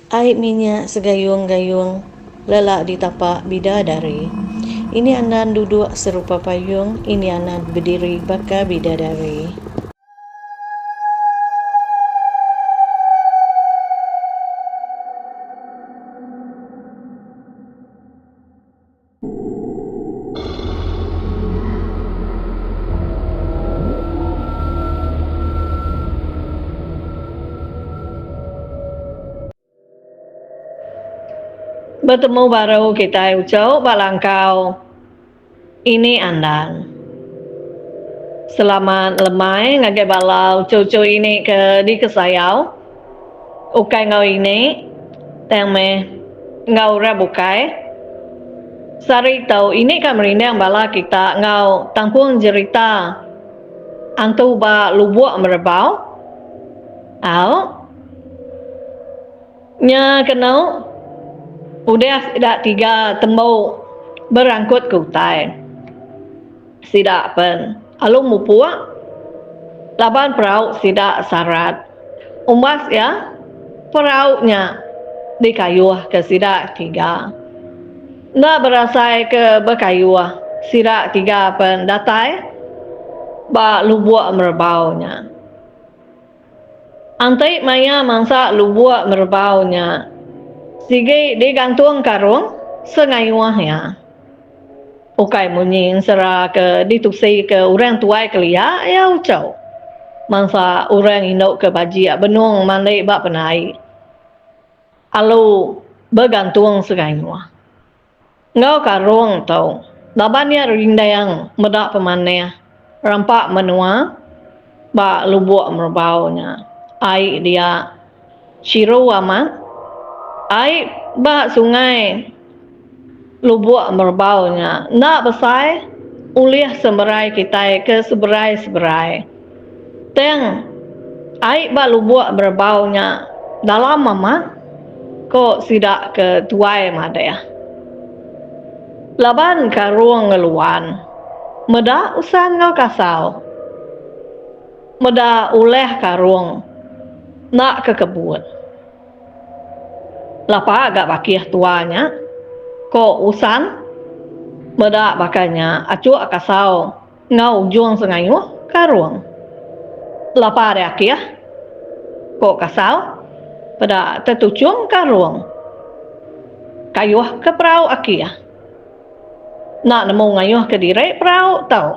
Air minyak segayung-gayung lelak di tapak bidadari. Ini anak duduk serupa payung, ini anak berdiri bakal bidadari. Bertemu baru kita ucap balangkau. Ini andan. Selamat lemai ngagai balau cucu ini ke di kesayau. Ukai ngau ini tang me ngau rabukai. Sari tau ini kan merindang bala kita ngau tangpung cerita. Antu ba lubuk merebau. Au. Nya kenau udah tidak 3 tembau berangkut ke hutan. Tidak pen. Alung mupua. Laban perahu tidak syarat. Umbas ya. Perahunya di kayuh ke sidak 3. Nggak berasai ke berkayuh. Sidak 3 pen datai. Ba lubuk merebaunya. Antai maya mangsa lubuk merebaunya. Sige digantung karung sengayuahnya. Ukai munying sera ke dituksi ke orang tuai kelia ya ucau. Mangsa orang induk ke baji benung mandai bak penai. Alu bergantung sengayuah. Ngau karung tau. Labannya rindayang medak pemanah. Rampak menua bak lubuk merebaunya. Ai dia Shiru amat. Air bak sungai lubuk merebaunya. Nak besai ulih semberai kita ke seberai-seberai. Teng air bak lubuk merebaunya dalam mama kok sidak ke tuai madaya. Laban karung ngeluan. Meda usan ngau kasau. Meda uleh karung nak ke kebun. Lapa agak bakih tuanya. Ko usan. Meda bakanya acu akasau. Ngau ujung sengayuh karung. Lapa ada akih. Ko kasau. Pada tetucung karung. Kayuh ke perahu akih. Nak nemu ngayuh ke diri perahu tau.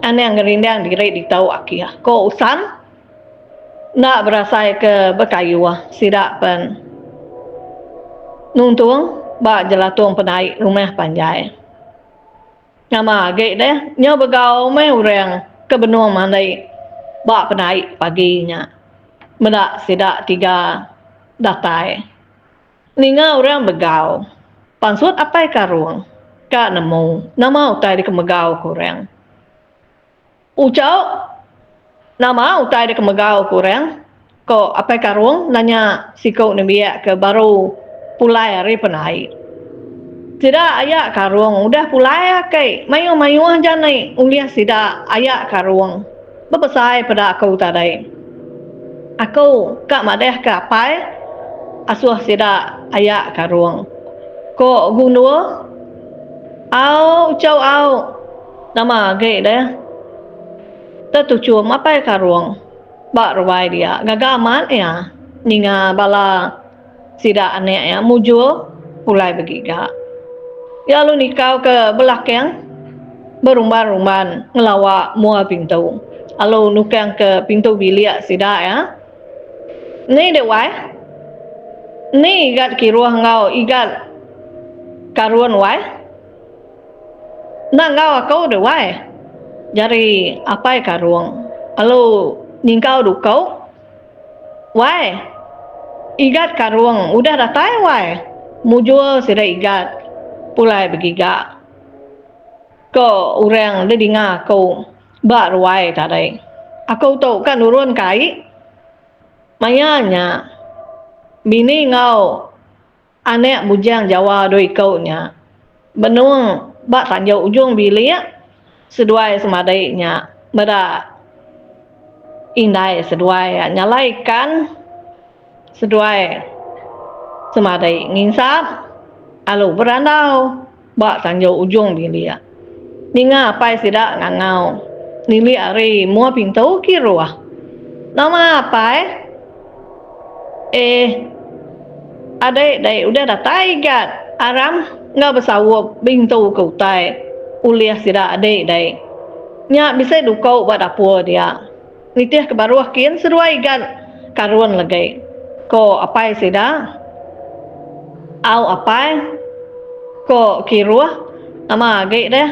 Ane yang ngerindang diri di tau akih. Ko usan. Nak berasai ke berkayuh. Sidak pen. Nuntung bak jelatung penai rumah panjai. Nama gek deh nyo begau me urang ke benung mandai bak penai paginya. Medak sidak 3 datai. Ninga orang begau. Pansut apai karung. Ka nemu. Nama utai di kemegau kurang. Ucau nama utai di kemegau kurang. Ko apai karung nanya sikau nebiak ke baru pulai hari penai. Tidak ayak karung, udah pulai kai. Mayu-mayu aja nih, uliah tidak ayak karung. Bebesai pada aku tadi. Aku kak madeh kapai, asuh tidak ayak karung. Ko gunua, au cau au, nama gay deh. Tetucu mapai karung, bak ruai dia. Gagaman ya, ninga bala. Sida anek ya mujur pulai begiga. Ya lu nikau ke belakang berumban-umban ngelawak mua pintu. Alu nukang ke pintu bilik sida ya. Ni dewai. Ni igat kiruah ngau igat karuan wai. Nak ngau aku dewai. Jari apai karuang. Alu ningkau dukau. Wai. Igat karung udah datai wai. Mujur sida igat pulai begiga. Ko orang dia dengar aku bak ruai tadi. Aku tahu kan urun kai. Mayanya bini ngau anek bujang Jawa doi kau nya. Benung bak tanjau ujung bilik seduai semadainya. Meda indai seduai nyalaikan seduai semadai nginsap alu berandau ba tanjo ujung dilia ninga pai sida ngangau nili ari mua pintu kirua nama pai adai udah datai gat aram nggak besawo pintu kau tai uliah sida adai nya bisa dukau ba dapur dia nitih kebaruah kian seruai gat karuan lagai ko apai sida au apai ko kirua ama gai deh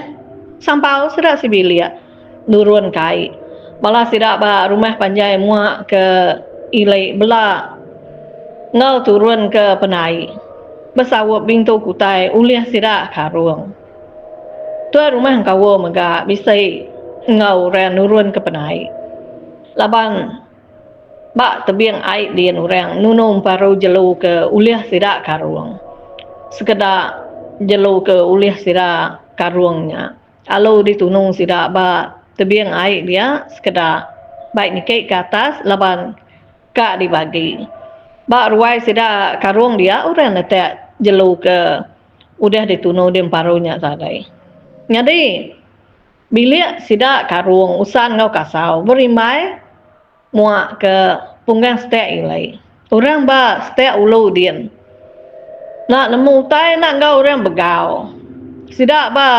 sampau sida sibilia nurun kai malah sida ba rumah panjai mua ke ilai bela ngau turun ke penai besawo bintu kutai uliah sida karuang tua rumah kawo mega bisa ngau ren nurun ke penai laban ba tebiang ai dien orang nunung paru jelu ke uliah sida karuang sekedar jelu ke uliah sida karuangnya alu ditunung sida ba tebiang ai dia sekedar baik nikik ke atas laban ka dibagi ba ruai sida karuang dia orang netek jelu ke udah ditunung di parunya sadai jadi bilik sida karuang usan ngau kasau berimai muak ke punggang stek ilai orang ba stek ulu dien nak nemu tai nak ngau orang begau sida ba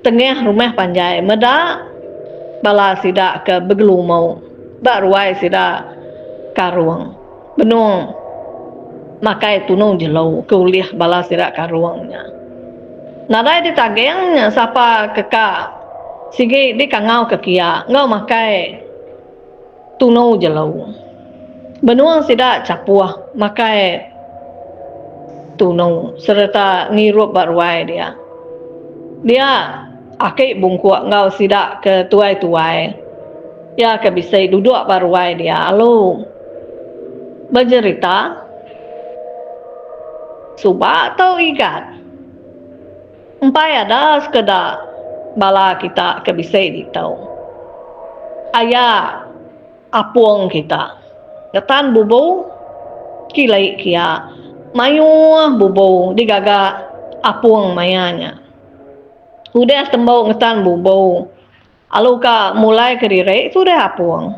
tengah rumah panjai meda bala sida ke begelumau ba ruai sida karuang benung makai tunung jelau kuliah bala sida karuangnya nadai ditagengnya sapa keka sigi di kangau kekia ngau makai tunung jelau benung sida capuah makai tunung serta nirup baruai dia akai bungkuak ngau sida ke tuai ya ke bisa duduk baruai dia alu bercerita subak atau ikat empai ada sekedar bala kita ke bisa ditau ayah apung kita ketan bubu kilai kia mayu bubu digaga apung mayanya udah tembau ngetan bubu aluka mulai ke diri sudah apung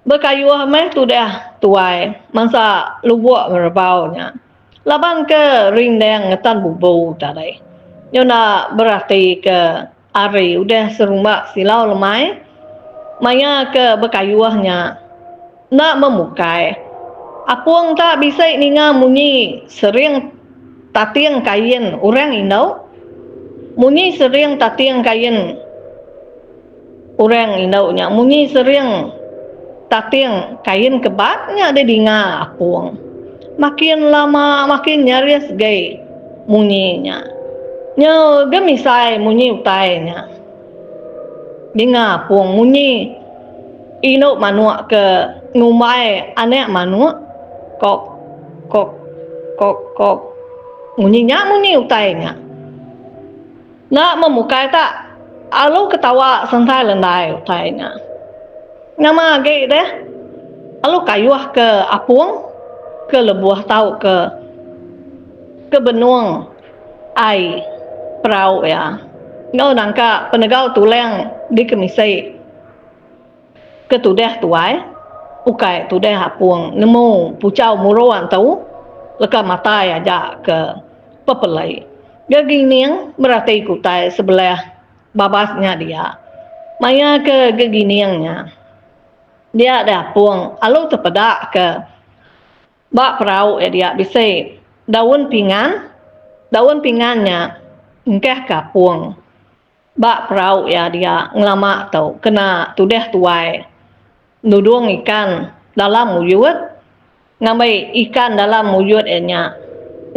berkayuh meh sudah tuai masa lubuk berbaunya laban ke rindang ngetan bubu tadi nyona berarti ke ari udah serumah silau lemai maya ke berkayuhnya nak memukai apung tak bisa ninga munyi sering tatiang kain orang inau munyi sering tatiang kain orang inaunya munyi sering tatiang kain kebatnya ada dinga apung makin lama makin nyaris gay munyinya nyo gemisai munyi utainya dinga apung munyi ino manua ke ngumai anek manua kok munyinya munyi utainya nak memukai tak alu ketawa santai lendai utainya nama gay deh alu kayuah ke apung ke lebuah tau ke benuang ai perahu ya ngau nangka penegau tuleng di kemisai ketudeh tuai ukai tudeh apung nemu pucau muruan tau leka mata aja ke pepelai geginiang berarti ikutai sebelah babasnya dia maya ke geginiangnya dia ada apung alu terpedak ke bak perahu dia bisa daun pingannya engkeh kapung bak perahu ya dia ngelama tau kena tudeh tuai nudung ikan dalam muyut ngambil ikan dalam muyut nya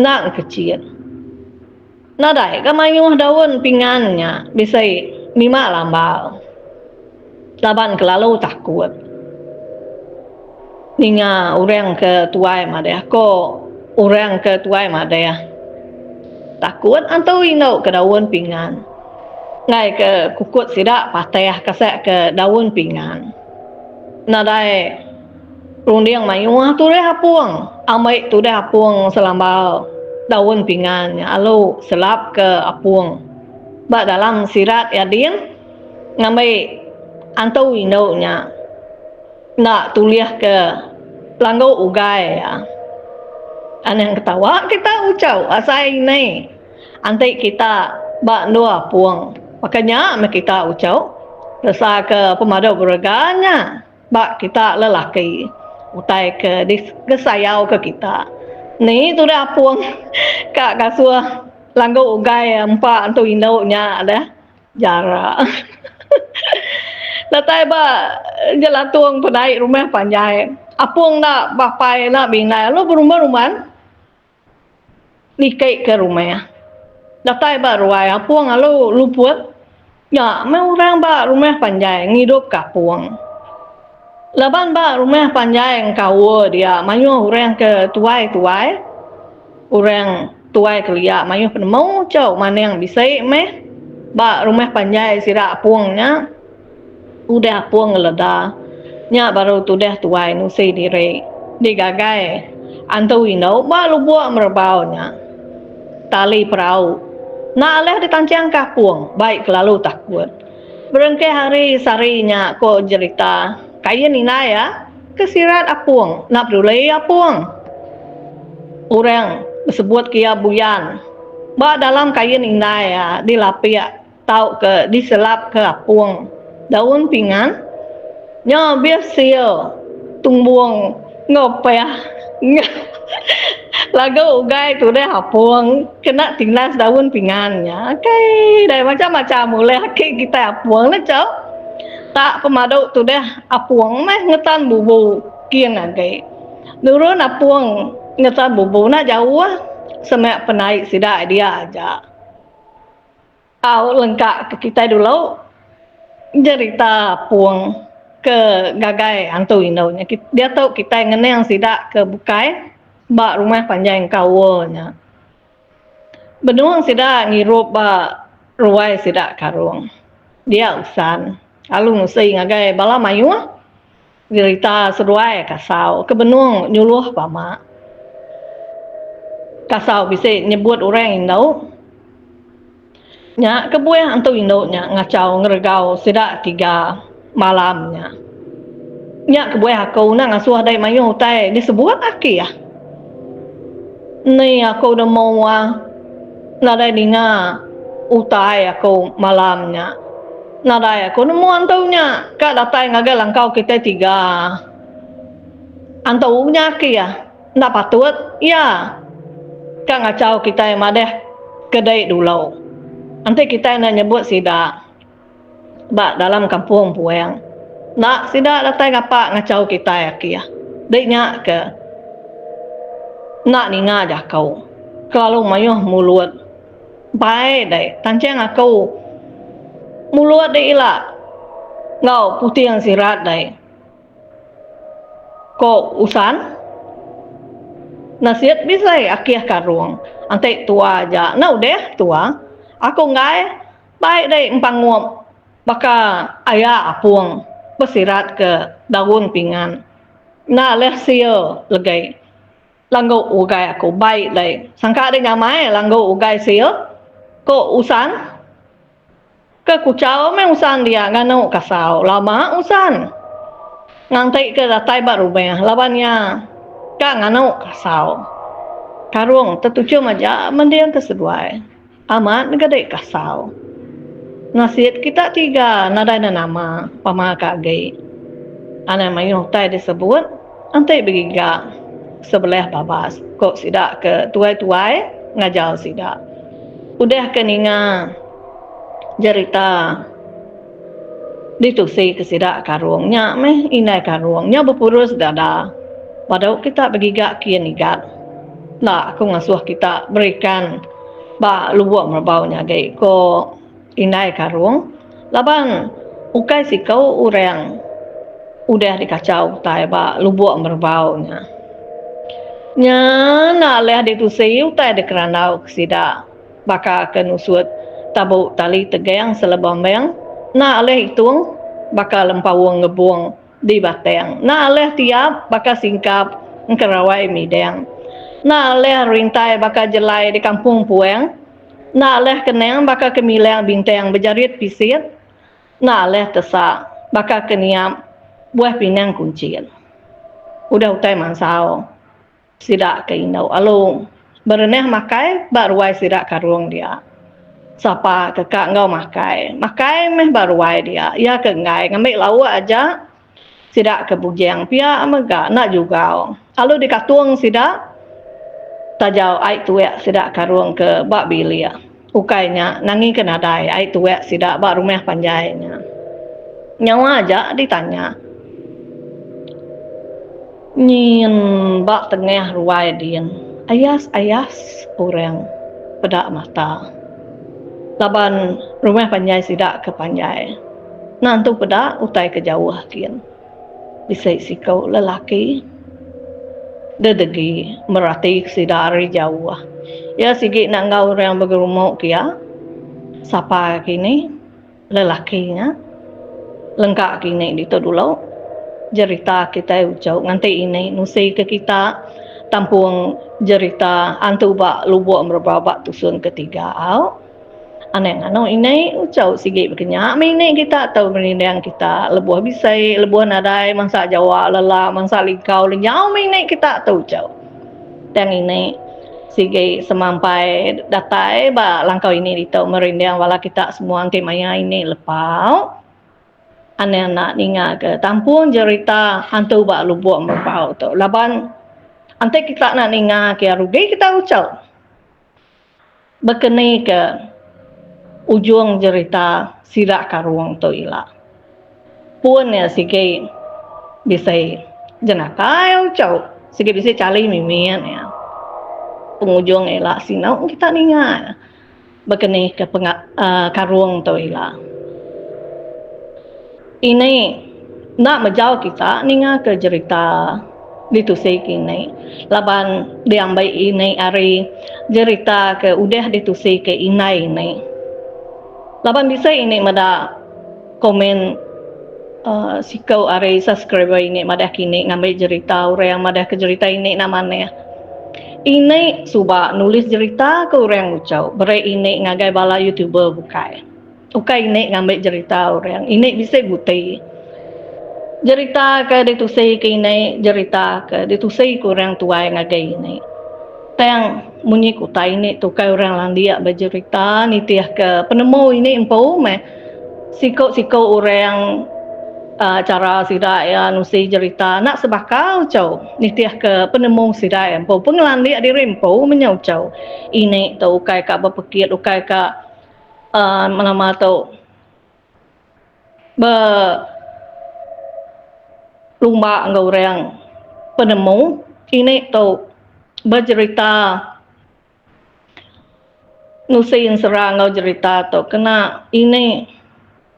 nak kecil nadai kamayuh daun pingannya bisa mima lambal laban kelalu takut ninga orang ke tuai madaya ko orang ke tuai madaya takut atau inau ke daun pinggan ngai ke kukut sidak patah kasek ke daun pinggan nadai Rundiang mayuah tu deh apuang. Amai tu deh apuang selambau. Daun pingannya. Lalu selap ke apuang. Ba dalam sirat yadin ngamai antau indaunya. Nak tuliah ke langgau ugai ya. Anang ketawa kita ucau asai ini. Antai kita ba dua apuang. Makanya kita ucau rasa ke pemadau beraganya. Ba kita lelaki utai ke sayau ke kita ni tu dah apuang kak kasua langgau ugai empat tu indaunya ada jarak latai ba jelatuang penai rumah panjai apuang nak bapai nak binai lo berumah-rumah likai ke rumah latai ba ruai apuang lo luput ya mau orang ba rumah panjai ngidup kapuang Laban ba rumah panjang kau dia mayu orang ke tuai orang tuai kelia mayu penemu cau mana yang bisa meh ba rumah panjang sira puangnya udah puang leda nya baru tu dah tuai nu sei dire digagai antau ino ba lu buat merbaunya tali perahu na leh ditancang kapuang baik lalu takut berengke hari sarinya ko cerita kaya ni ya kesirat apuang nak berulai apuang orang disebut kia buyan ba dalam kaya ni ya dilapia tau ke diselap ke apuang daun pingan nya biasa tumbuang ngopeh lagu ugai tu deh apuang kena tingnas daun pingannya kai dari macam-macam mulai kita apuang lah cau tak pemadau tu dah apuang meh ngetan bubu kian agai nurun apuang ngetan bubu na jauh semak penaik sidak dia aja au lengkap ke kita dulu cerita apuang ke gagai antu indaunya dia tahu kita ngeneng sidak ke bukai ba rumah panjang kawanya benuang sidak ngirup ba ruai sidak karung dia usan Alu ngusai ngagai bala mayu cerita seruai kasau kebenung nyuluh pama kasau bisa nyebut orang indau nya kebuih antu indau nya ngacau ngeregau sidak 3 malamnya nya kebuih aku na ngasuh dai mayu tai disebut aki ya ni aku dah mau nadai ninga utai aku malamnya nadai aku nemu antaunya kak datai ngagai langkau kita 3 antaunya ki ya ndak patut ya kak ngacau kita madeh kedai dulu nanti kita nak nyebut sida ba dalam kampung puang nak sida datai ngapa ngacau kita ya ki ya deknya ke nak ninga dah kau kalau mayuh mulut baik dai tancang aku mulut dia ilah ngau putih yang sirat dai ko usan nasihat bisa akhir karung antai tua aja na udah tua aku ngai baik dai empang nguap baka ayah apuang bersirat ke daun pingan na leh sia legai langgau ugai aku baik dai sangka dia nyamai langgau ugai sia ko usan ke kucau me usan dia ngano kasau lama usan ngantai ke datai baru be lawannya ka ngano kasau karung tetucu maja mendiang keseduai amat ngade kasau nasihat kita 3 nadai nama pama kagai ana mayu tai disebut antai begiga sebelah babas kok sidak ke tuai-tuai ngajal sidak udah keninga cerita ditusi ke sidak karungnya meh inai karungnya berpurus dada padahal kita begigak kian igat nah aku ngasuh kita berikan ba lubuak merbaunya gai ko inai karung laban ukai sikau urang udah dikacau tai ba lubuak merbaunya nya na leh ditusi utai dekeranau ke sidak baka kenusut tabu tali tegang selebambang na aleh hitung bakal lempawang ngebuang di bateng na leh tiap baka singkap kerawai mideng na leh rintai baka jelai di kampung pueng na leh keneng baka kemileng bintang berjarit pisit na leh tesak baka keniam buah pinang kuncin udah utai mansau sidak ke inau alung bereneh makai baruai sidak karung dia sapa kakak ngau makai meh baruai dia ya ke ngai ngambil lawa aja sidak ke bujang pia mega nak juga alu di katung sidak tajau ai tuek sidak karung ke bak bilia ukainya nangi ke nadai ai tuek sidak bak rumah panjainya nyawa aja ditanya nyin bak tengah ruai dien ayas orang pedak mata laban rumah panjai sidak ke panjai nantu pedak utai ke jauh kian bisa sikau lelaki dedegi merati sidak dari jauh ya sigi nak ngau orang bergerumuk kia sapa kini lelakinya lengkap kini dito dulu cerita kita ucap nanti ini nusi ke kita tampung cerita antu bak lubuk merbabak tusun ketiga au aneh ini ucap sigi berkenyak ini kita tahu berindang kita lebuh bisai lebuh nadai mangsa Jawa lelah mangsa likau lenyau ini kita tahu ucap dan ini sigi semampai datai ba langkau ini dito merindang wala kita semua angke maya ini lepau aneh nak ninga ke tampung cerita hantu bak lubuk merbau tu laban ante kita nak ninga ke rugi kita ucap berkenai ke ujung cerita sidak karung tu ila pun ya sigi bisa jenaka ya ucap sigi bisa cali mimian ya pengujung ila sinau kita ninga berkenai ke karung tu ila ini nak menjauh kita ninga ke cerita ditusai kini laban diambil ini hari cerita ke udah ditusai ke inai ini laban bisa ini mada komen sikau hari subscriber ini mada kini ngambil cerita orang yang mada ke cerita ini namanya ini suba nulis cerita ke orang ucap berai ini ngagai bala youtuber bukai ukai ini ngambil cerita orang ini bisa gutai cerita ke ditusai ke ini cerita ke ditusai ke orang tua yang ngagai ini tang munyi kutai ini tukai orang landia bercerita nitiah ke penemu ini empu meh sikau orang cara sidak ya nusi cerita nak sebakau cau nitiah ke penemu sidak empu pengelandia di rempu menyaucau ini tu ukai ka berpikir ukai ka mana tu lumba ngau orang penemu ini tu bercerita nusi yang serang ngau cerita tu kena ini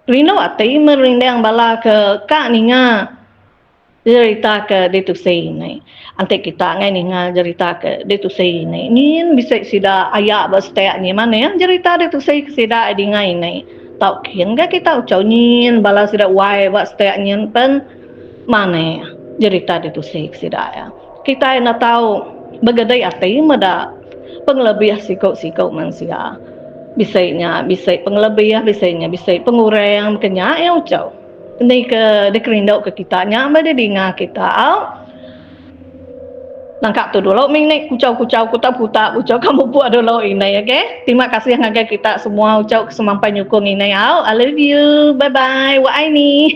rino ati merindang bala ke kak ninga cerita ke ditusai ini ante kita ngai ninga cerita ke ditusai ini nin bisa sida ayak bestek ni mana yang cerita ditusai ke sida dinga ini tau kian ga kita ucau nin bala sida wai bestek nyin pen mana cerita ditusai ke sida ya kita nak tahu begadai ati mada penglebih sikau manusia bisanya bisa penglebih bisanya bisa pengurang kenya ya ucau ini ke dekerindau ke kita nyampe dia dengar kita nangkap tu dulu ming kucau kutak kamu buat dulu ini okay? Terima kasih yang kita semua ucau kesemampai nyukung ini I love you bye bye wa ini